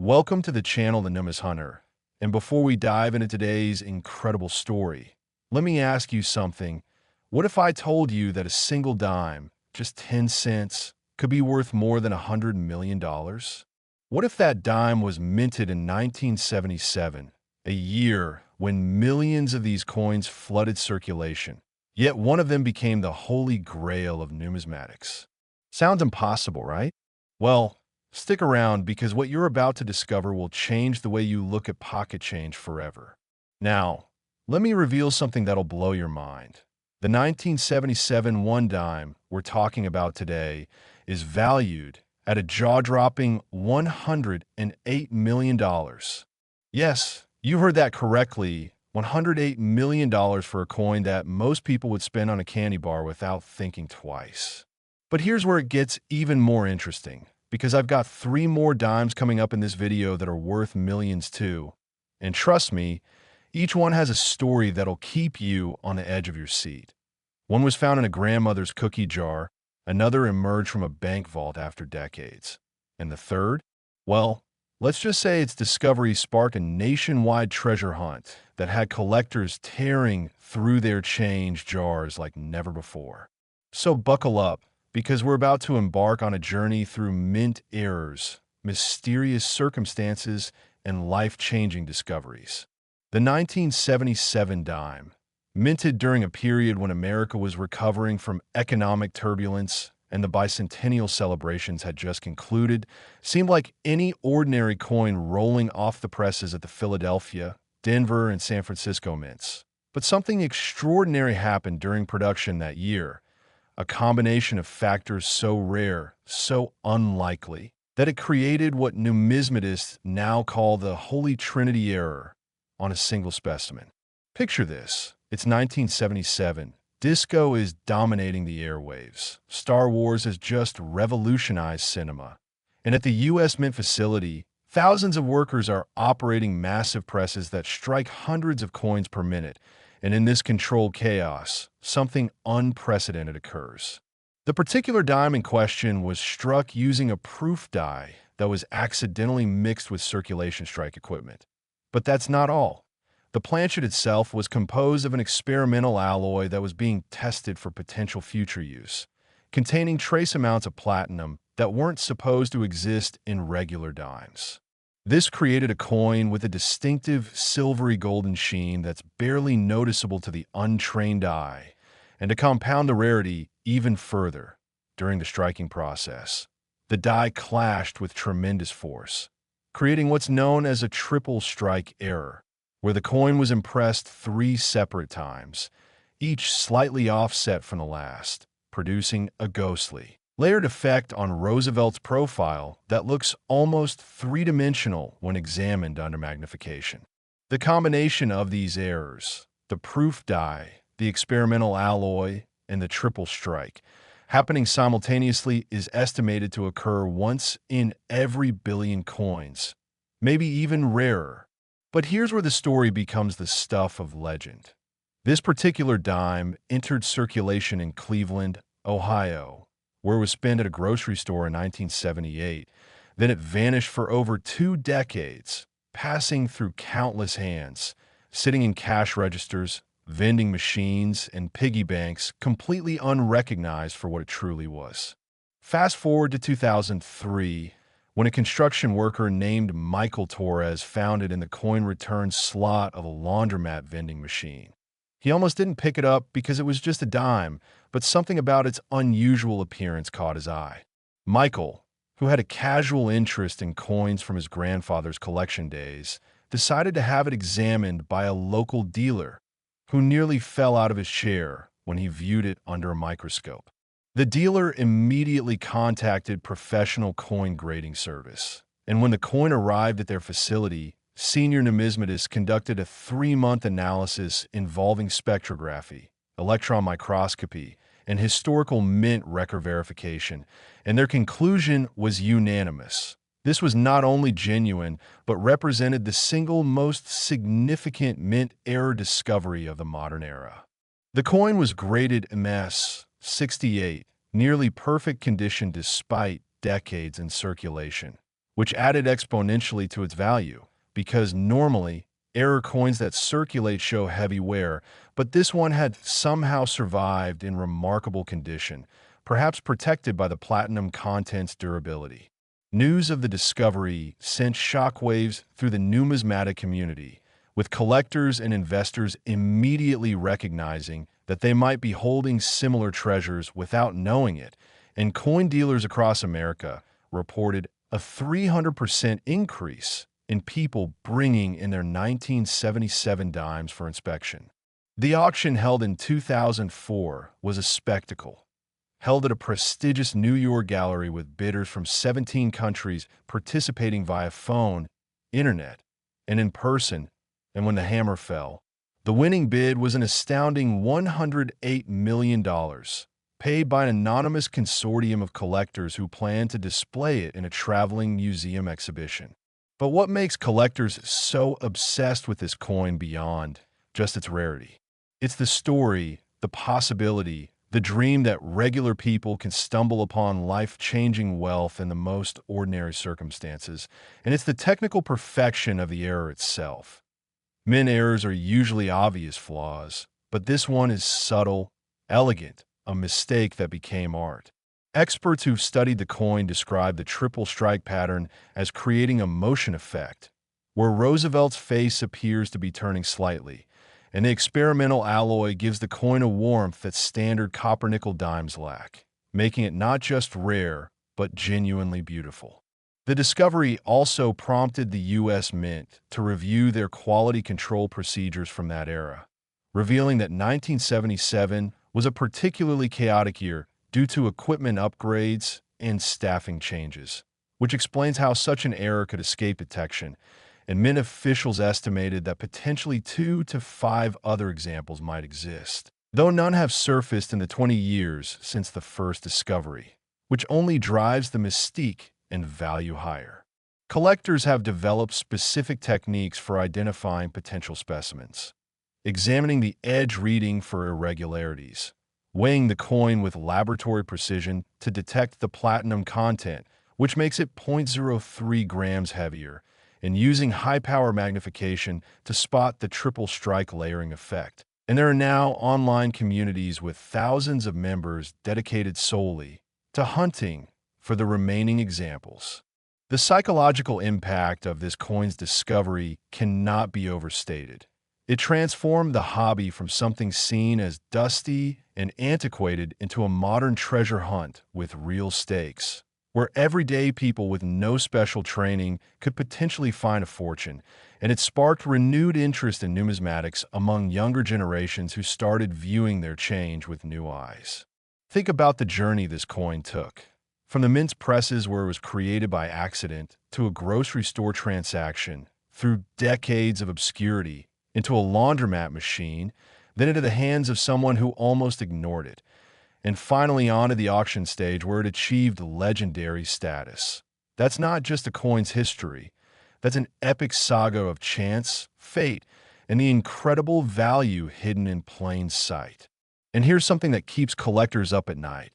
Welcome to the channel, The Numbers Hunter. And before we dive into today's incredible story, let me ask you something. What if I told you that a single dime, just 10 cents, could be worth more than $100 million? What if that dime was minted in 1977, a year when millions of these coins flooded circulation, yet one of them became the holy grail of numismatics? Sounds impossible, right? Well, stick around because what you're about to discover will change the way you look at pocket change forever. Now, let me reveal something that'll blow your mind. The 1977 one dime we're talking about today is valued at a jaw-dropping $108 million. Yes, you heard that correctly, $108 million for a coin that most people would spend on a candy bar without thinking twice. But here's where it gets even more interesting, because I've got 3 more dimes coming up in this video that are worth millions too. And trust me, each one has a story that'll keep you on the edge of your seat. One was found in a grandmother's cookie jar, another emerged from a bank vault after decades. And the third? Well, let's just say its discovery sparked a nationwide treasure hunt that had collectors tearing through their change jars like never before. So buckle up, because we're about to embark on a journey through mint errors, mysterious circumstances, and life-changing discoveries. The 1977 dime, minted during a period when America was recovering from economic turbulence and the bicentennial celebrations had just concluded, seemed like any ordinary coin rolling off the presses at the Philadelphia, Denver, and San Francisco mints. But something extraordinary happened during production that year. A combination of factors so rare, so unlikely, that it created what numismatists now call the Holy Trinity error on a single specimen. Picture this. It's 1977. Disco is dominating the airwaves. Star Wars has just revolutionized cinema. And at the U.S. Mint facility, thousands of workers are operating massive presses that strike hundreds of coins per minute. And in this controlled chaos, something unprecedented occurs. The particular dime in question was struck using a proof die that was accidentally mixed with circulation strike equipment. But that's not all. The planchet itself was composed of an experimental alloy that was being tested for potential future use, containing trace amounts of platinum that weren't supposed to exist in regular dimes. This created a coin with a distinctive silvery golden sheen that's barely noticeable to the untrained eye. And to compound the rarity even further, during the striking process, the die clashed with tremendous force, creating what's known as a triple strike error, where the coin was impressed 3 separate times, each slightly offset from the last, producing a ghostly, layered effect on Roosevelt's profile that looks almost three-dimensional when examined under magnification. The combination of these errors, the proof die, the experimental alloy, and the triple strike, happening simultaneously, is estimated to occur once in every billion coins, maybe even rarer. But here's where the story becomes the stuff of legend. This particular dime entered circulation in Cleveland, Ohio, where it was spent at a grocery store in 1978. Then it vanished for over 2 decades, passing through countless hands, sitting in cash registers, vending machines, and piggy banks, completely unrecognized for what it truly was. Fast forward to 2003, when a construction worker named Michael Torres found it in the coin return slot of a laundromat vending machine. He almost didn't pick it up because it was just a dime, but something about its unusual appearance caught his eye. Michael, who had a casual interest in coins from his grandfather's collection days, decided to have it examined by a local dealer, who nearly fell out of his chair when he viewed it under a microscope. The dealer immediately contacted professional coin grading service, and when the coin arrived at their facility, senior numismatists conducted a 3-month analysis involving spectrography, electron microscopy, and historical mint record verification, and their conclusion was unanimous. This was not only genuine, but represented the single most significant mint error discovery of the modern era. The coin was graded MS 68, nearly perfect condition despite decades in circulation, which added exponentially to its value, because normally, error coins that circulate show heavy wear, but this one had somehow survived in remarkable condition, perhaps protected by the platinum content's durability. News of the discovery sent shockwaves through the numismatic community, with collectors and investors immediately recognizing that they might be holding similar treasures without knowing it, and coin dealers across America reported a 300% increase in people bringing in their 1977 dimes for inspection. The auction, held in 2004, was a spectacle, held at a prestigious New York gallery with bidders from 17 countries participating via phone, internet, and in person. And when the hammer fell, the winning bid was an astounding $108 million, paid by an anonymous consortium of collectors who planned to display it in a traveling museum exhibition. But what makes collectors so obsessed with this coin beyond just its rarity? It's the story, the possibility, the dream that regular people can stumble upon life-changing wealth in the most ordinary circumstances, and it's the technical perfection of the error itself. Mint errors are usually obvious flaws, but this one is subtle, elegant, a mistake that became art. Experts who've studied the coin describe the triple strike pattern as creating a motion effect, where Roosevelt's face appears to be turning slightly, and the experimental alloy gives the coin a warmth that standard copper-nickel dimes lack, making it not just rare, but genuinely beautiful. The discovery also prompted the U.S. Mint to review their quality control procedures from that era, revealing that 1977 was a particularly chaotic year due to equipment upgrades and staffing changes, which explains how such an error could escape detection, and Mint officials estimated that potentially 2 to 5 other examples might exist, though none have surfaced in the 20 years since the first discovery, which only drives the mystique and value higher. Collectors have developed specific techniques for identifying potential specimens, examining the edge reading for irregularities, weighing the coin with laboratory precision to detect the platinum content, which makes it 0.03 grams heavier, and using high-power magnification to spot the triple strike layering effect. And there are now online communities with thousands of members dedicated solely to hunting for the remaining examples. The psychological impact of this coin's discovery cannot be overstated. It transformed the hobby from something seen as dusty and antiquated into a modern treasure hunt with real stakes, where everyday people with no special training could potentially find a fortune, and it sparked renewed interest in numismatics among younger generations who started viewing their change with new eyes. Think about the journey this coin took. From the Mint's presses, where it was created by accident, to a grocery store transaction, through decades of obscurity, into a laundromat machine, then into the hands of someone who almost ignored it, and finally onto the auction stage where it achieved legendary status. That's not just a coin's history. That's an epic saga of chance, fate, and the incredible value hidden in plain sight. And here's something that keeps collectors up at night.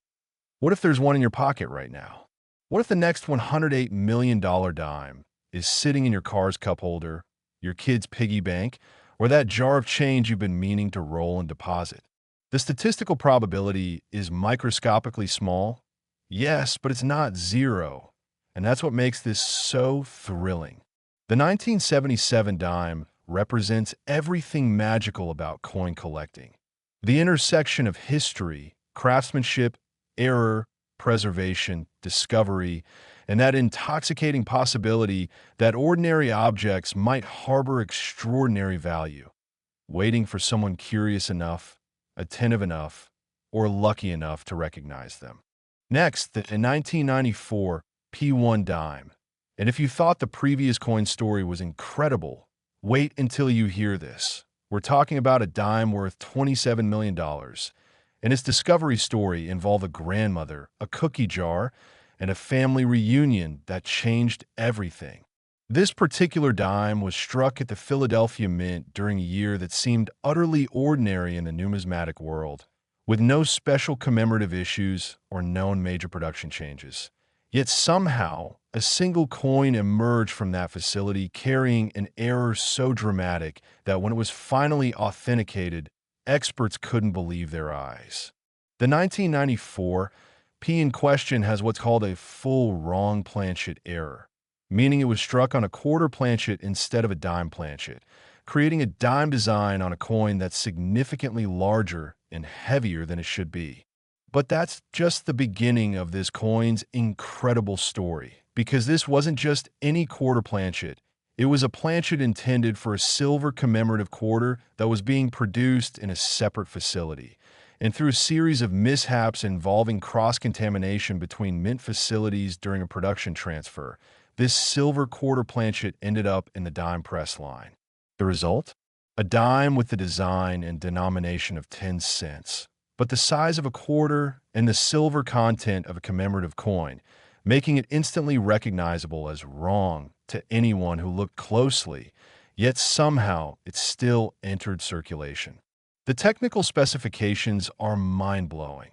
What if there's one in your pocket right now? What if the next $108 million dime is sitting in your car's cup holder, your kid's piggy bank, or that jar of change you've been meaning to roll and deposit? The statistical probability is microscopically small, yes, but it's not zero, and that's what makes this so thrilling. The 1977 dime represents everything magical about coin collecting. The intersection of history, craftsmanship, error, preservation, discovery, and that intoxicating possibility that ordinary objects might harbor extraordinary value, waiting for someone curious enough, attentive enough, or lucky enough to recognize them. Next, the 1994 P1 dime. And if you thought the previous coin story was incredible, wait until you hear this. We're talking about a dime worth $27 million. And its discovery story involved a grandmother, a cookie jar, and a family reunion that changed everything. This particular dime was struck at the Philadelphia Mint during a year that seemed utterly ordinary in the numismatic world, with no special commemorative issues or known major production changes. Yet somehow, a single coin emerged from that facility carrying an error so dramatic that when it was finally authenticated, experts couldn't believe their eyes. The 1994 P in question has what's called a full wrong planchet error, meaning it was struck on a quarter planchet instead of a dime planchet, creating a dime design on a coin that's significantly larger and heavier than it should be. But that's just the beginning of this coin's incredible story, because this wasn't just any quarter planchet. It was a planchet intended for a silver commemorative quarter that was being produced in a separate facility. And through a series of mishaps involving cross-contamination between mint facilities during a production transfer, this silver quarter planchet ended up in the dime press line. The result? A dime with the design and denomination of 10 cents, but the size of a quarter and the silver content of a commemorative coin, making it instantly recognizable as wrong to anyone who looked closely, yet somehow it still entered circulation. The technical specifications are mind-blowing.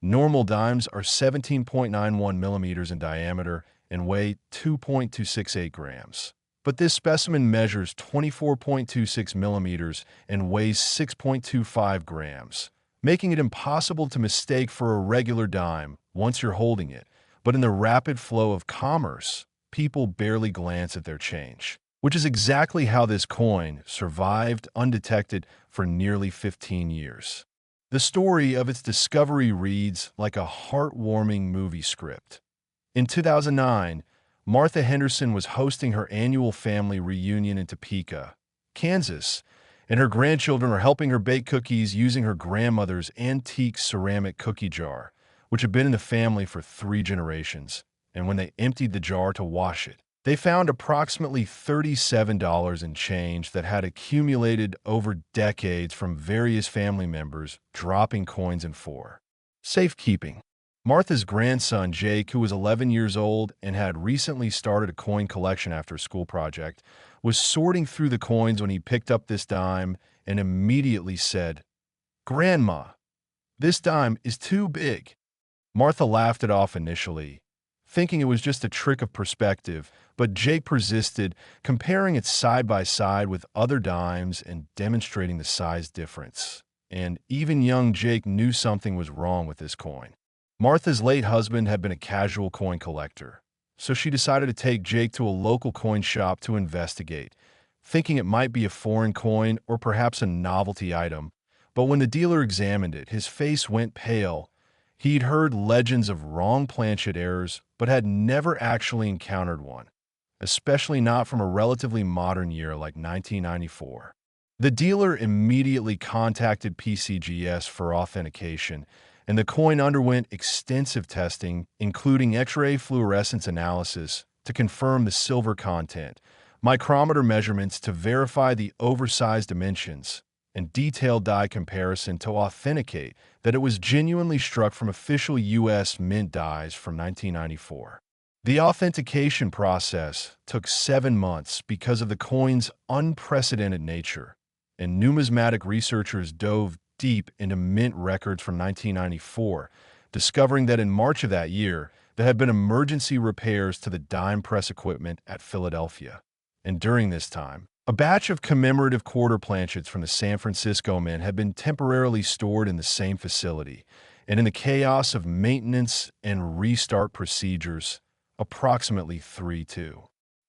Normal dimes are 17.91 millimeters in diameter and weigh 2.268 grams. But this specimen measures 24.26 millimeters and weighs 6.25 grams, making it impossible to mistake for a regular dime once you're holding it. But in the rapid flow of commerce, people barely glance at their change, which is exactly how this coin survived undetected for nearly 15 years. The story of its discovery reads like a heartwarming movie script. In 2009, Martha Henderson was hosting her annual family reunion in Topeka, Kansas, and her grandchildren were helping her bake cookies using her grandmother's antique ceramic cookie jar, which had been in the family for 3 generations. And when they emptied the jar to wash it, they found approximately $37 in change that had accumulated over decades from various family members dropping coins in for safekeeping. Martha's grandson, Jake, who was 11 years old and had recently started a coin collection after a school project, was sorting through the coins when he picked up this dime and immediately said, "Grandma, this dime is too big." Martha laughed it off initially, thinking it was just a trick of perspective, but Jake persisted, comparing it side by side with other dimes and demonstrating the size difference. And even young Jake knew something was wrong with this coin. Martha's late husband had been a casual coin collector, so she decided to take Jake to a local coin shop to investigate, thinking it might be a foreign coin or perhaps a novelty item. But when the dealer examined it, his face went pale. He'd heard legends of wrong planchet errors, but had never actually encountered one, especially not from a relatively modern year like 1994. The dealer immediately contacted PCGS for authentication, and the coin underwent extensive testing, including X-ray fluorescence analysis to confirm the silver content, micrometer measurements to verify the oversized dimensions, and detailed die comparison to authenticate that it was genuinely struck from official U.S. mint dies from 1994. The authentication process took 7 months because of the coin's unprecedented nature, and numismatic researchers dove deep into mint records from 1994, discovering that in March of that year, there had been emergency repairs to the dime press equipment at Philadelphia. And during this time, a batch of commemorative quarter planchets from the San Francisco Mint had been temporarily stored in the same facility, and in the chaos of maintenance and restart procedures, approximately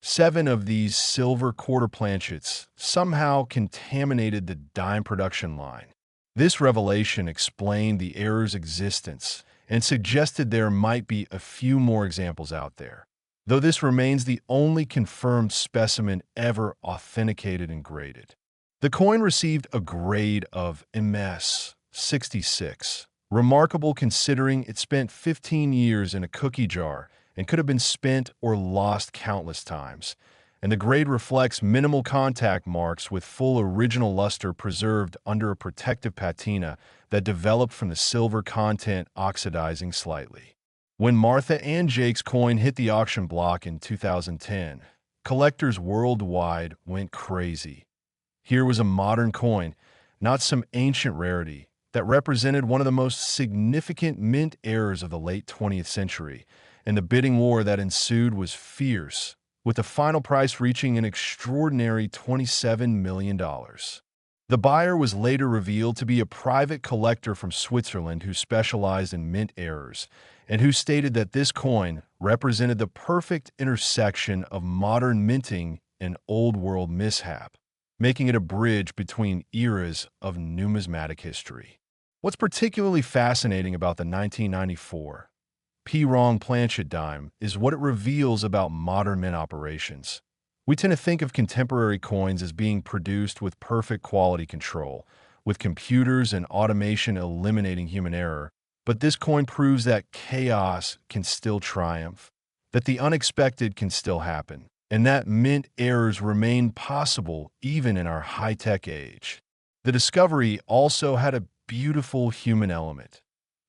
7 of these silver quarter planchets somehow contaminated the dime production line. This revelation explained the error's existence and suggested there might be a few more examples out there, though this remains the only confirmed specimen ever authenticated and graded. The coin received a grade of MS 66, remarkable considering it spent 15 years in a cookie jar and could have been spent or lost countless times, and the grade reflects minimal contact marks with full original luster preserved under a protective patina that developed from the silver content oxidizing slightly. When Martha and Jake's coin hit the auction block in 2010, collectors worldwide went crazy. Here was a modern coin, not some ancient rarity, that represented one of the most significant mint errors of the late 20th century, and the bidding war that ensued was fierce, with the final price reaching an extraordinary $27 million. The buyer was later revealed to be a private collector from Switzerland who specialized in mint errors, and who stated that this coin represented the perfect intersection of modern minting and old-world mishap, making it a bridge between eras of numismatic history. What's particularly fascinating about the 1994 P-Wrong planchet dime is what it reveals about modern mint operations. We tend to think of contemporary coins as being produced with perfect quality control, with computers and automation eliminating human error, but this coin proves that chaos can still triumph, that the unexpected can still happen, and that mint errors remain possible even in our high-tech age. The discovery also had a beautiful human element.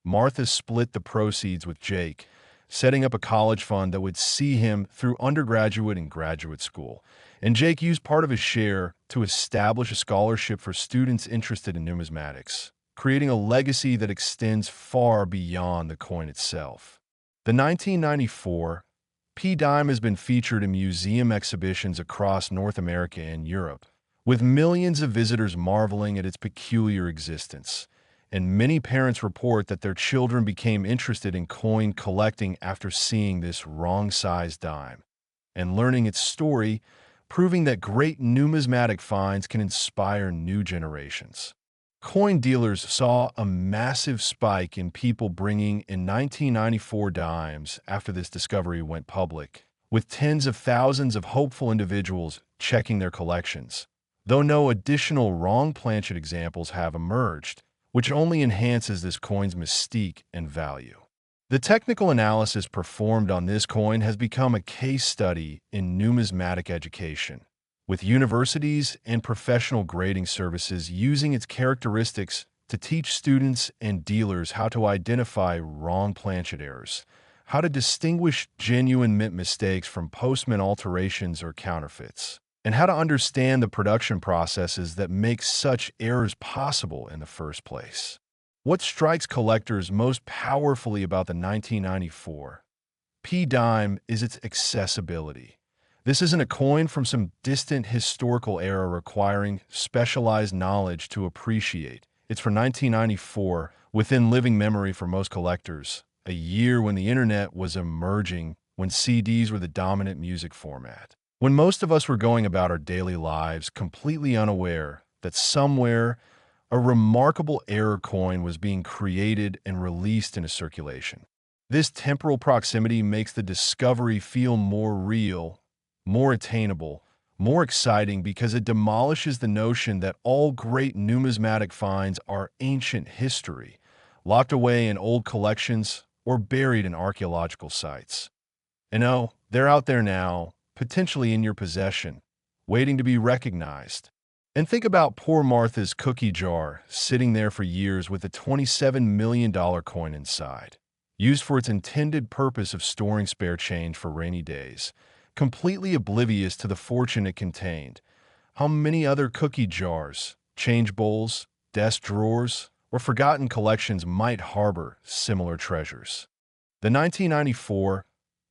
Martha split the proceeds with Jake, setting up a college fund that would see him through undergraduate and graduate school, and Jake used part of his share to establish a scholarship for students interested in numismatics, creating a legacy that extends far beyond the coin itself. The 1994 P-Dime has been featured in museum exhibitions across North America and Europe, with millions of visitors marveling at its peculiar existence. And many parents report that their children became interested in coin collecting after seeing this wrong-sized dime and learning its story, proving that great numismatic finds can inspire new generations. Coin dealers saw a massive spike in people bringing in 1994 dimes after this discovery went public, with tens of thousands of hopeful individuals checking their collections, though no additional wrong planchet examples have emerged, which only enhances this coin's mystique and value. The technical analysis performed on this coin has become a case study in numismatic education, with universities and professional grading services using its characteristics to teach students and dealers how to identify wrong planchet errors, how to distinguish genuine mint mistakes from post-mint alterations or counterfeits, and how to understand the production processes that make such errors possible in the first place. What strikes collectors most powerfully about the 1994 P-Dime is its accessibility. This isn't a coin from some distant historical era requiring specialized knowledge to appreciate. It's from 1994, within living memory for most collectors, a year when the internet was emerging, when CDs were the dominant music format. When most of us were going about our daily lives completely unaware that somewhere a remarkable error coin was being created and released into circulation. This temporal proximity makes the discovery feel more real, more attainable, more exciting because it demolishes the notion that all great numismatic finds are ancient history, locked away in old collections or buried in archaeological sites. And no, they're out there now, potentially in your possession, waiting to be recognized. And think about poor Martha's cookie jar sitting there for years with a $27 million coin inside, used for its intended purpose of storing spare change for rainy days, completely oblivious to the fortune it contained. How many other cookie jars, change bowls, desk drawers, or forgotten collections might harbor similar treasures? The 1994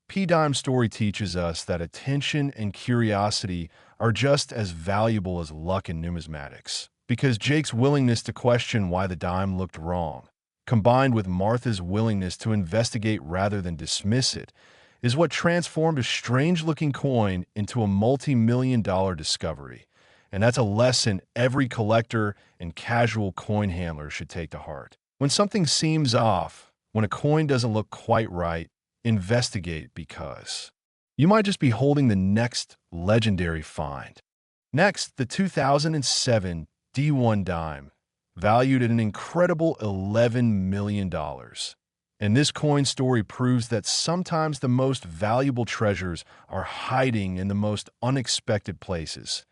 P-Dime story teaches us that attention and curiosity are just as valuable as luck in numismatics, because Jake's willingness to question why the dime looked wrong, combined with Martha's willingness to investigate rather than dismiss it, is what transformed a strange-looking coin into a multi-million-dollar discovery. And that's a lesson every collector and casual coin handler should take to heart. When something seems off, when a coin doesn't look quite right, investigate, because you might just be holding the next legendary find. Next, the 2007 D1 dime, valued at an incredible $11 million. And this coin story proves that sometimes the most valuable treasures are hiding in the most unexpected places.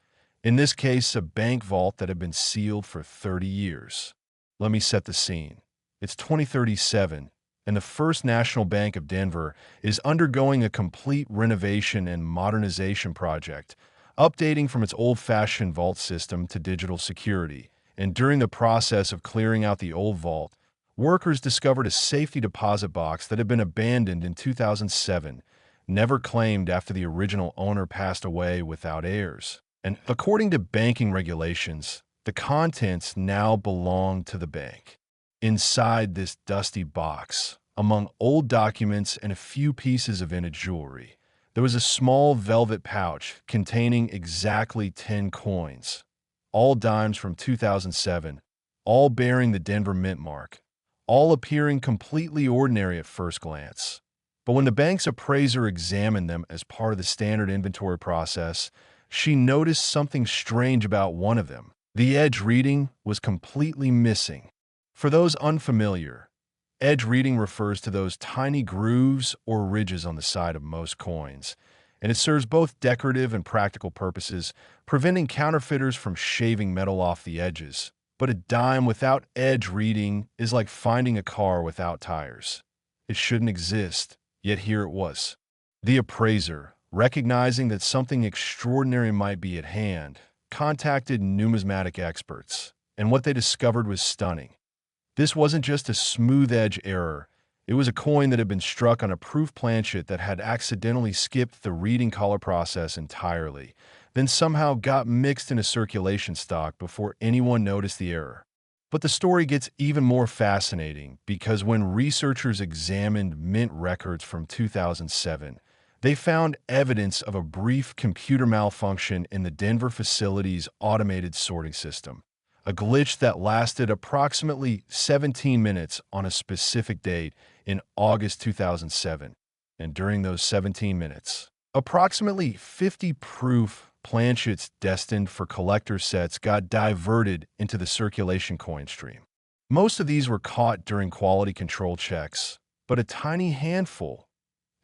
In this case, a bank vault that had been sealed for 30 years. Let me set the scene. It's 2037. And the First National Bank of Denver is undergoing a complete renovation and modernization project, updating from its old-fashioned vault system to digital security. And during the process of clearing out the old vault, Workers discovered a safety deposit box that had been abandoned in 2007, never claimed after the original owner passed away without heirs. And according to banking regulations, the contents now belong to the bank. Inside this dusty box, among old documents and a few pieces of vintage jewelry, there was a small velvet pouch containing exactly 10 coins, all dimes from 2007, all bearing the Denver Mint mark, all appearing completely ordinary at first glance. But when the bank's appraiser examined them as part of the standard inventory process, she noticed something strange about one of them. The edge reading was completely missing. For those unfamiliar, edge reading refers to those tiny grooves or ridges on the side of most coins, and it serves both decorative and practical purposes, preventing counterfeiters from shaving metal off the edges. But a dime without edge reading is like finding a car without tires. It shouldn't exist, yet here it was. The appraiser, recognizing that something extraordinary might be at hand, contacted numismatic experts, and what they discovered was stunning. This wasn't just a smooth edge error. It was a coin that had been struck on a proof planchet that had accidentally skipped the reading color process entirely, then somehow got mixed in a circulation stock before anyone noticed the error. But the story gets even more fascinating because when researchers examined mint records from 2007, they found evidence of a brief computer malfunction in the Denver facility's automated sorting system, a glitch that lasted approximately 17 minutes on a specific date in August 2007. And during those 17 minutes, approximately 50 proof planchets destined for collector sets got diverted into the circulation coin stream. Most of these were caught during quality control checks, but a tiny handful,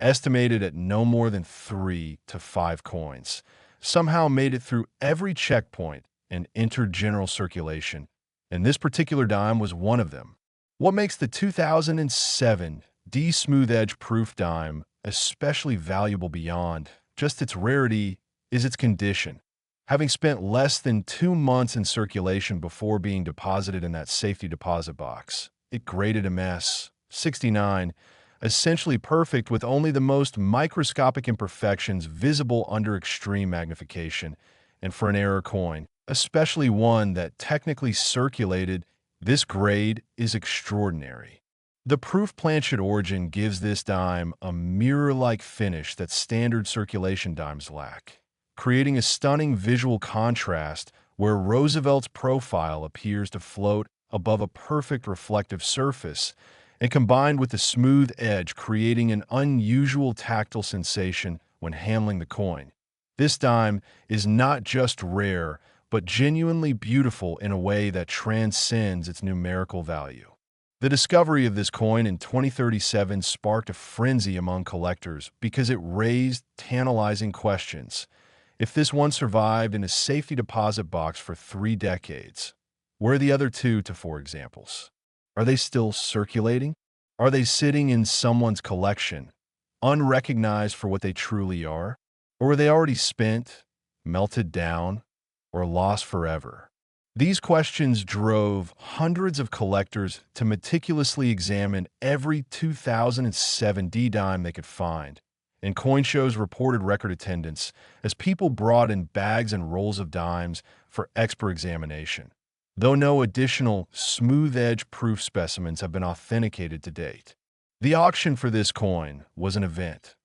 estimated at no more than 3 to 5 coins, somehow made it through every checkpoint and entered general circulation, and this particular dime was one of them. What makes the 2007 D Smooth Edge Proof dime especially valuable beyond just its rarity is its condition. Having spent less than 2 months in circulation before being deposited in that safety deposit box, it graded a mess, 69, essentially perfect with only the most microscopic imperfections visible under extreme magnification. And for an error coin, especially one that technically circulated, this grade is extraordinary. The proof planchet origin gives this dime a mirror-like finish that standard circulation dimes lack, creating a stunning visual contrast where Roosevelt's profile appears to float above a perfect reflective surface, and combined with the smooth edge creating an unusual tactile sensation when handling the coin. This dime is not just rare, but genuinely beautiful in a way that transcends its numerical value. The discovery of this coin in 2037 sparked a frenzy among collectors because it raised tantalizing questions. If this one survived in a safety deposit box for 3 decades, where are the other 2 to 4 examples? Are they still circulating? Are they sitting in someone's collection, unrecognized for what they truly are? Or were they already spent, melted down, or lost forever? These questions drove hundreds of collectors to meticulously examine every 2007 D-dime they could find, and coin shows reported record attendance as people brought in bags and rolls of dimes for expert examination, though no additional smooth-edge proof specimens have been authenticated to date. The auction for this coin was an event,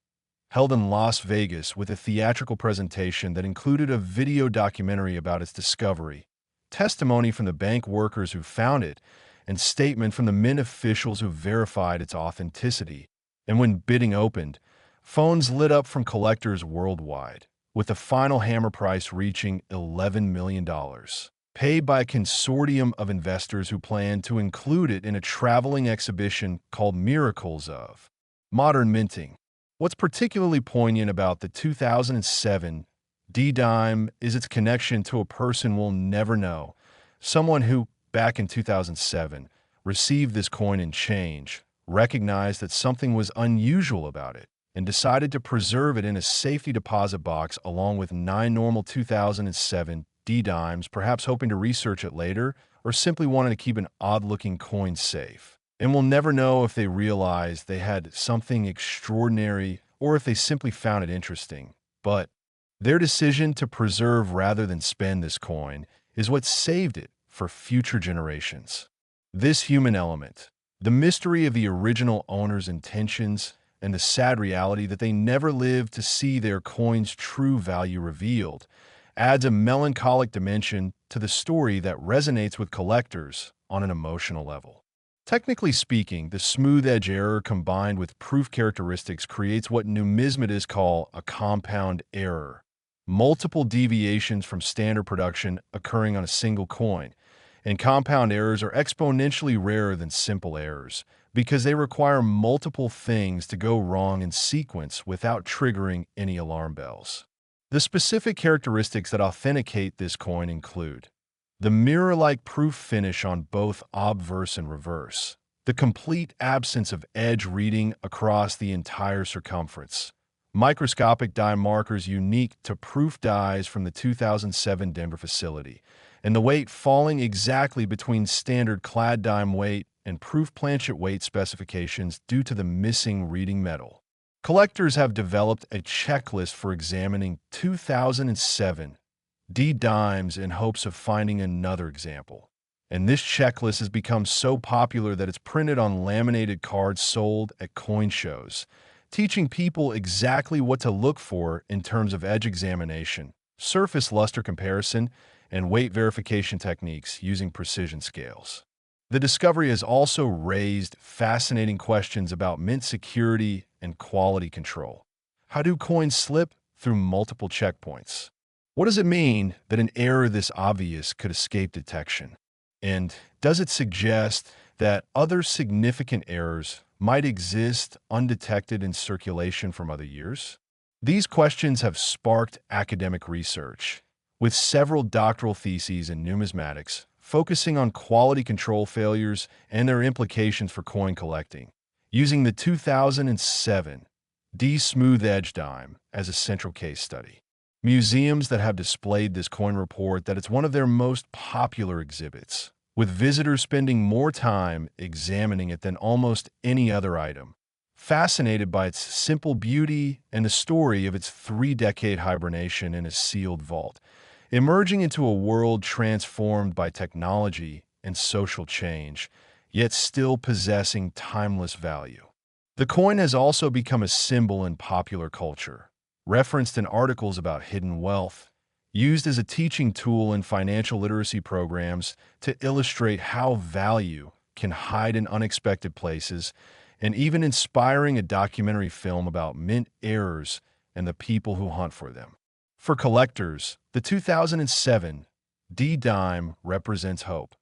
held in Las Vegas with a theatrical presentation that included a video documentary about its discovery, testimony from the bank workers who found it, and statement from the mint officials who verified its authenticity. And when bidding opened, phones lit up from collectors worldwide, with the final hammer price reaching $11 million, paid by a consortium of investors who planned to include it in a traveling exhibition called Miracles of Modern Minting. What's particularly poignant about the 2007 D-dime is its connection to a person we'll never know, someone who, back in 2007, received this coin in change, recognized that something was unusual about it, and decided to preserve it in a safety deposit box along with 9 normal 2007 D-dimes, perhaps hoping to research it later or simply wanting to keep an odd-looking coin safe. And we'll never know if they realized they had something extraordinary or if they simply found it interesting. But their decision to preserve rather than spend this coin is what saved it for future generations. This human element, the mystery of the original owner's intentions, and the sad reality that they never lived to see their coin's true value revealed, adds a melancholic dimension to the story that resonates with collectors on an emotional level. Technically speaking, the smooth edge error combined with proof characteristics creates what numismatists call a compound error. Multiple deviations from standard production occurring on a single coin, and compound errors are exponentially rarer than simple errors because they require multiple things to go wrong in sequence without triggering any alarm bells. The specific characteristics that authenticate this coin include the mirror-like proof finish on both obverse and reverse, the complete absence of edge reading across the entire circumference, microscopic die markers unique to proof dies from the 2007 Denver facility, and the weight falling exactly between standard clad dime weight and proof planchet weight specifications due to the missing reading metal. Collectors have developed a checklist for examining 2007 D dimes in hopes of finding another example. And this checklist has become so popular that it's printed on laminated cards sold at coin shows, teaching people exactly what to look for in terms of edge examination, surface luster comparison, and weight verification techniques using precision scales. The discovery has also raised fascinating questions about mint security and quality control. How do coins slip through multiple checkpoints? What does it mean that an error this obvious could escape detection? And does it suggest that other significant errors might exist undetected in circulation from other years? These questions have sparked academic research, with several doctoral theses in numismatics focusing on quality control failures and their implications for coin collecting, using the 2007 D smooth edge dime as a central case study. Museums that have displayed this coin report that it's one of their most popular exhibits, with visitors spending more time examining it than almost any other item, fascinated by its simple beauty and the story of its 3-decade hibernation in a sealed vault, emerging into a world transformed by technology and social change, yet still possessing timeless value. The coin has also become a symbol in popular culture, referenced in articles about hidden wealth, used as a teaching tool in financial literacy programs to illustrate how value can hide in unexpected places, and even inspiring a documentary film about mint errors and the people who hunt for them. For collectors, the 2007 D dime represents hope.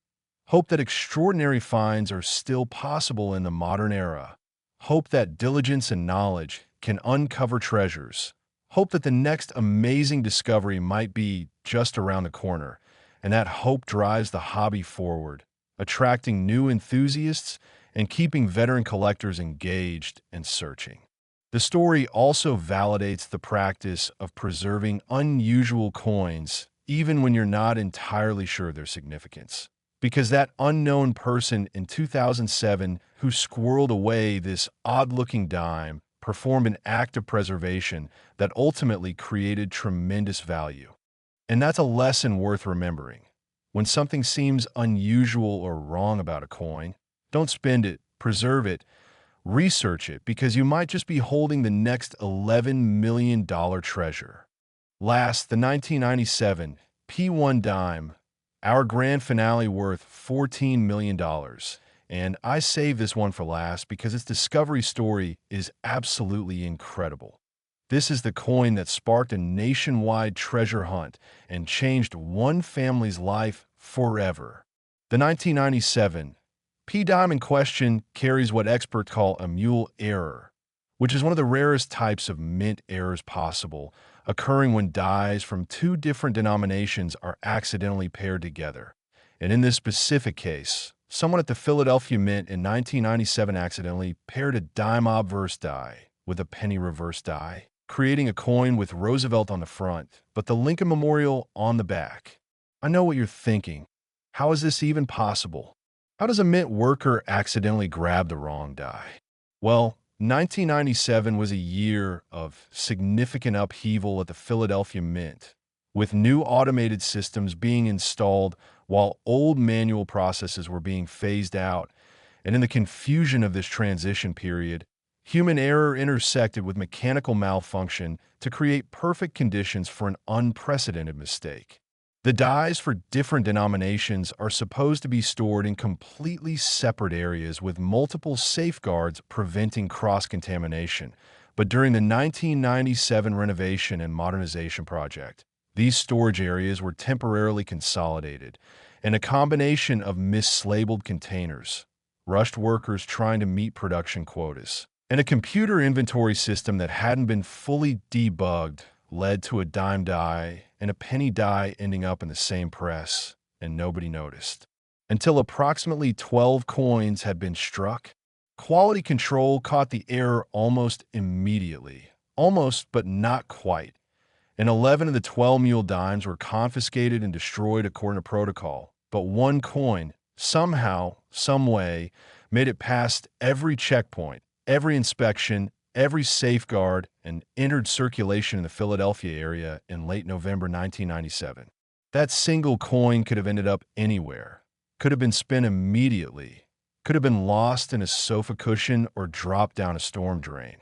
Hope that extraordinary finds are still possible in the modern era. Hope that diligence and knowledge can uncover treasures. Hope that the next amazing discovery might be just around the corner, and that hope drives the hobby forward, attracting new enthusiasts and keeping veteran collectors engaged and searching. The story also validates the practice of preserving unusual coins even when you're not entirely sure of their significance, because that unknown person in 2007 who squirreled away this odd-looking dime performed an act of preservation that ultimately created tremendous value. And that's a lesson worth remembering. When something seems unusual or wrong about a coin, don't spend it, preserve it, research it, because you might just be holding the next $11 million treasure. Last, the 1997 P1 dime, our grand finale worth $14 million. And I saved this one for last because its discovery story is absolutely incredible. This is the coin that sparked a nationwide treasure hunt and changed one family's life forever. The 1997 P dime in question carries what experts call a mule error, which is one of the rarest types of mint errors possible, occurring when dies from two different denominations are accidentally paired together. And in this specific case, someone at the Philadelphia Mint in 1997 accidentally paired a dime obverse die with a penny reverse die, creating a coin with Roosevelt on the front, but the Lincoln Memorial on the back. I know what you're thinking. How is this even possible? How does a mint worker accidentally grab the wrong die? Well, 1997 was a year of significant upheaval at the Philadelphia Mint, with new automated systems being installed while old manual processes were being phased out. And in the confusion of this transition period, human error intersected with mechanical malfunction to create perfect conditions for an unprecedented mistake. The dies for different denominations are supposed to be stored in completely separate areas with multiple safeguards preventing cross-contamination. But during the 1997 renovation and modernization project, these storage areas were temporarily consolidated, and a combination of mislabeled containers, rushed workers trying to meet production quotas, and a computer inventory system that hadn't been fully debugged led to a dime die and a penny die ending up in the same press, and nobody noticed. Until approximately 12 coins had been struck, quality control caught the error almost immediately. Almost, but not quite. And 11 of the 12 mule dimes were confiscated and destroyed according to protocol. But one coin, somehow, someway, made it past every checkpoint, every inspection, every safeguard, and entered circulation in the Philadelphia area in late November 1997. That single coin could have ended up anywhere, could have been spent immediately, could have been lost in a sofa cushion or dropped down a storm drain.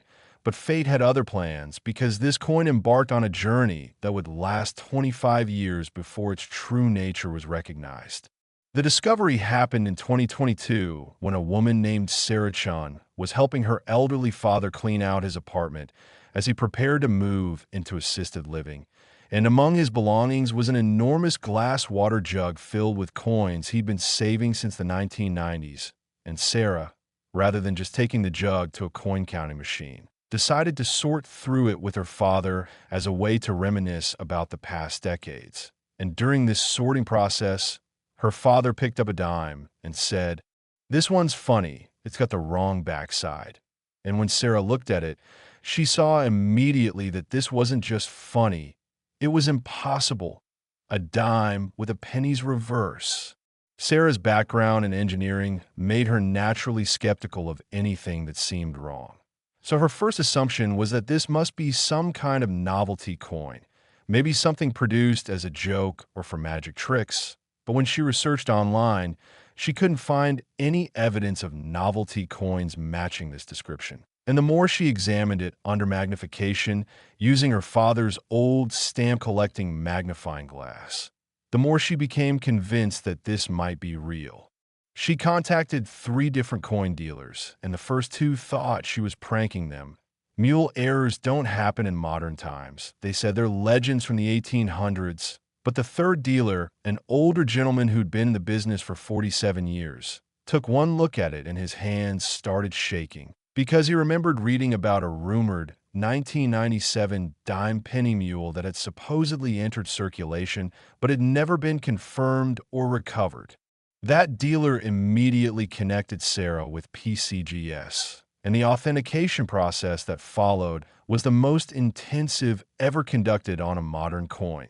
But fate had other plans because this coin embarked on a journey that would last 25 years before its true nature was recognized. The discovery happened in 2022 when a woman named Sarah Chun was helping her elderly father clean out his apartment as he prepared to move into assisted living. And among his belongings was an enormous glass water jug filled with coins he'd been saving since the 1990s. And Sarah, rather than just taking the jug to a coin counting machine, decided to sort through it with her father as a way to reminisce about the past decades. And during this sorting process, her father picked up a dime and said, "This one's funny. It's got the wrong backside." And when Sarah looked at it, she saw immediately that this wasn't just funny. It was impossible. A dime with a penny's reverse. Sarah's background in engineering made her naturally skeptical of anything that seemed wrong. So her first assumption was that this must be some kind of novelty coin, maybe something produced as a joke or for magic tricks. But when she researched online, she couldn't find any evidence of novelty coins matching this description. And the more she examined it under magnification, using her father's old stamp-collecting magnifying glass, the more she became convinced that this might be real. She contacted 3 different coin dealers, and the first 2 thought she was pranking them. Mule errors don't happen in modern times. They said they're legends from the 1800s. But the third dealer, an older gentleman who'd been in the business for 47 years, took one look at it and his hands started shaking because he remembered reading about a rumored 1997 dime penny mule that had supposedly entered circulation but had never been confirmed or recovered. That dealer immediately connected Sarah with PCGS, and the authentication process that followed was the most intensive ever conducted on a modern coin,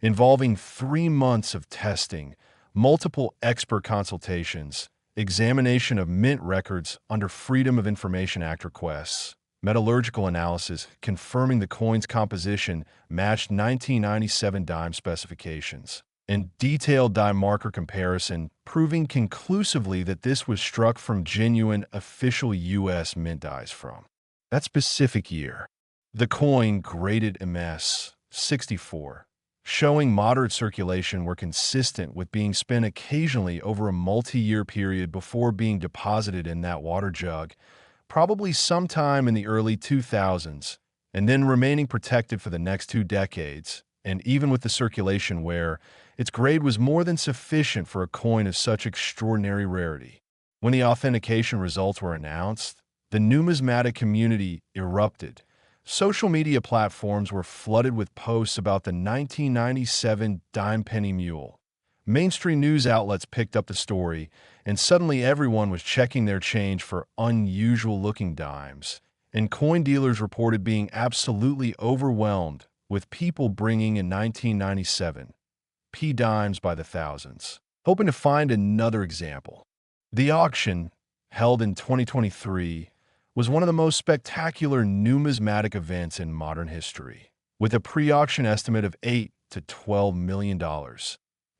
involving 3 months of testing, multiple expert consultations, examination of mint records under Freedom of Information Act requests, metallurgical analysis confirming the coin's composition matched 1997 dime specifications, and detailed dime marker comparison proving conclusively that this was struck from genuine official U.S. mint dies from that specific year. The coin graded MS 64, showing moderate circulation, were consistent with being spent occasionally over a multi-year period before being deposited in that water jug, probably sometime in the early 2000s, and then remaining protected for the next 2 decades. And even with the circulation wear, its grade was more than sufficient for a coin of such extraordinary rarity. When the authentication results were announced, the numismatic community erupted. Social media platforms were flooded with posts about the 1997 dime penny mule. Mainstream news outlets picked up the story, and suddenly everyone was checking their change for unusual-looking dimes, and coin dealers reported being absolutely overwhelmed with people bringing in 1997 P dimes by the thousands, hoping to find another example. The auction, held in 2023, was one of the most spectacular numismatic events in modern history, with a pre-auction estimate of $8 to $12 million.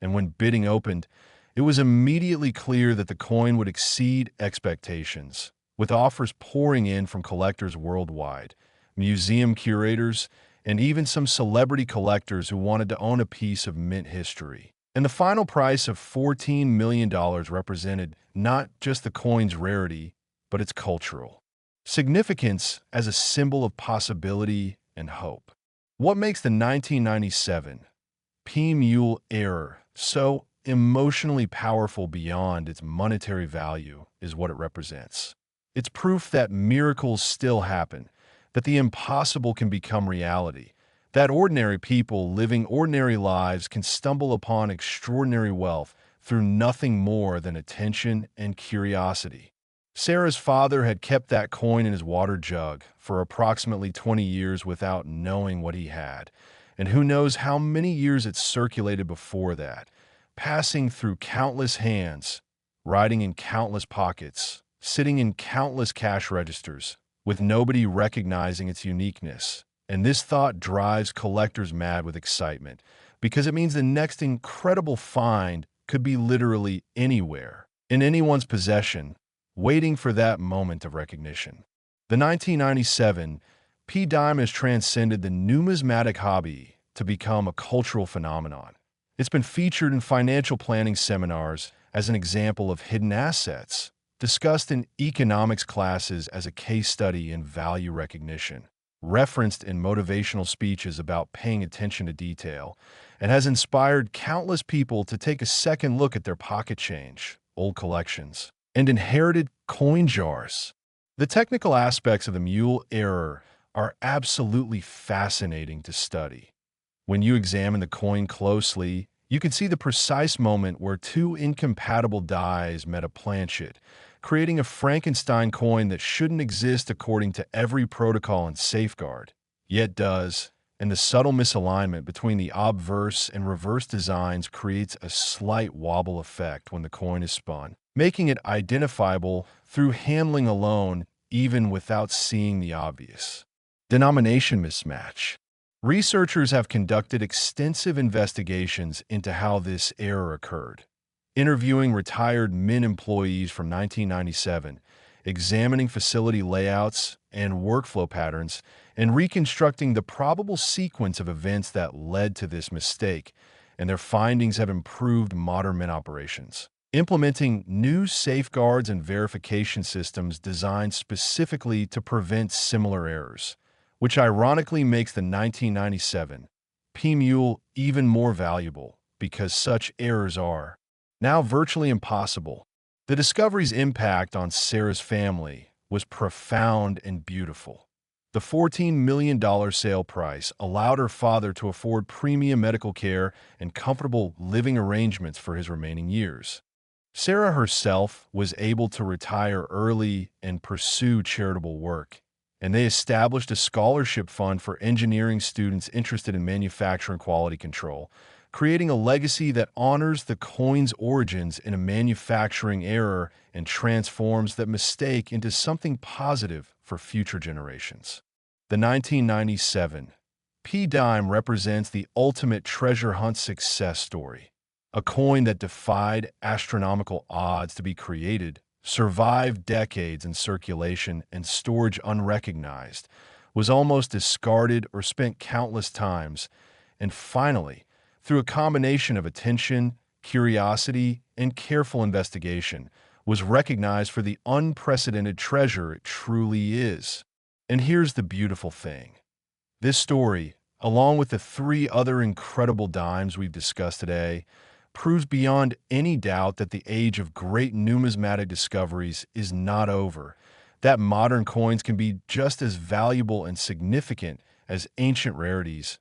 And when bidding opened, it was immediately clear that the coin would exceed expectations, with offers pouring in from collectors worldwide, museum curators, and even some celebrity collectors who wanted to own a piece of mint history. And the final price of $14 million represented not just the coin's rarity, but its cultural significance as a symbol of possibility and hope. What makes the 1997 P-Mule error so emotionally powerful beyond its monetary value is what it represents. It's proof that miracles still happen, that the impossible can become reality, that ordinary people living ordinary lives can stumble upon extraordinary wealth through nothing more than attention and curiosity. Sarah's father had kept that coin in his water jug for approximately 20 years without knowing what he had, and who knows how many years it circulated before that, passing through countless hands, riding in countless pockets, sitting in countless cash registers, with nobody recognizing its uniqueness. And this thought drives collectors mad with excitement, because it means the next incredible find could be literally anywhere, in anyone's possession, waiting for that moment of recognition. The 1997 P-dime has transcended the numismatic hobby to become a cultural phenomenon. It's been featured in financial planning seminars as an example of hidden assets, discussed in economics classes as a case study in value recognition, referenced in motivational speeches about paying attention to detail, and has inspired countless people to take a second look at their pocket change, old collections, and inherited coin jars. The technical aspects of the mule error are absolutely fascinating to study. When you examine the coin closely, you can see the precise moment where two incompatible dies met a planchet, creating a Frankenstein coin that shouldn't exist according to every protocol and safeguard, yet does, and the subtle misalignment between the obverse and reverse designs creates a slight wobble effect when the coin is spun, making it identifiable through handling alone even without seeing the obvious. Denomination mismatch. Researchers have conducted extensive investigations into how this error occurred, interviewing retired Mint employees from 1997, examining facility layouts and workflow patterns, and reconstructing the probable sequence of events that led to this mistake, and their findings have improved modern Mint operations. Implementing new safeguards and verification systems designed specifically to prevent similar errors, which ironically makes the 1997 P-Mule even more valuable because such errors are now virtually impossible. The discovery's impact on Sarah's family was profound and beautiful. The $14 million sale price allowed her father to afford premium medical care and comfortable living arrangements for his remaining years. Sarah herself was able to retire early and pursue charitable work, and they established a scholarship fund for engineering students interested in manufacturing quality control, creating a legacy that honors the coin's origins in a manufacturing error and transforms that mistake into something positive for future generations. The 1997 P-dime represents the ultimate treasure hunt success story. A coin that defied astronomical odds to be created, survived decades in circulation and storage unrecognized, was almost discarded or spent countless times, and finally, through a combination of attention, curiosity, and careful investigation, was recognized for the unprecedented treasure it truly is. And here's the beautiful thing. This story, along with the three other incredible dimes we've discussed today, proves beyond any doubt that the age of great numismatic discoveries is not over, that modern coins can be just as valuable and significant as ancient rarities,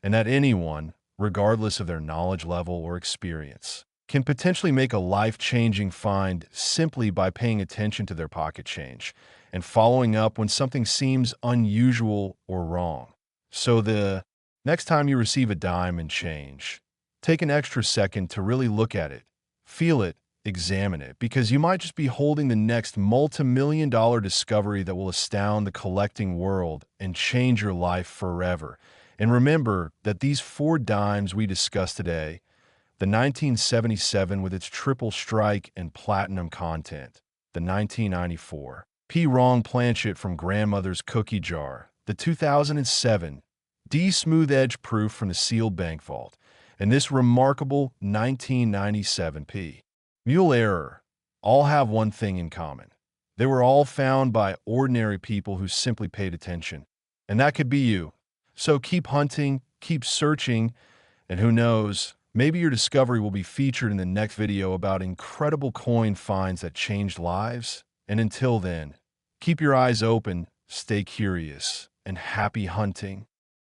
and that anyone, regardless of their knowledge level or experience, can potentially make a life-changing find simply by paying attention to their pocket change and following up when something seems unusual or wrong. So the next time you receive a dime and change, take an extra second to really look at it, feel it, examine it, because you might just be holding the next multi-million-dollar discovery that will astound the collecting world and change your life forever. And remember that these 4 dimes we discussed today, the 1977 with its triple strike and platinum content, the 1994 P. Wrong planchet from grandmother's cookie jar, the 2007 D. Smooth Edge proof from the sealed bank vault, and this remarkable 1997 P. Mule error all have one thing in common. They were all found by ordinary people who simply paid attention. And that could be you. So keep hunting, keep searching, and who knows, maybe your discovery will be featured in the next video about incredible coin finds that changed lives. And until then, keep your eyes open, stay curious, and happy hunting.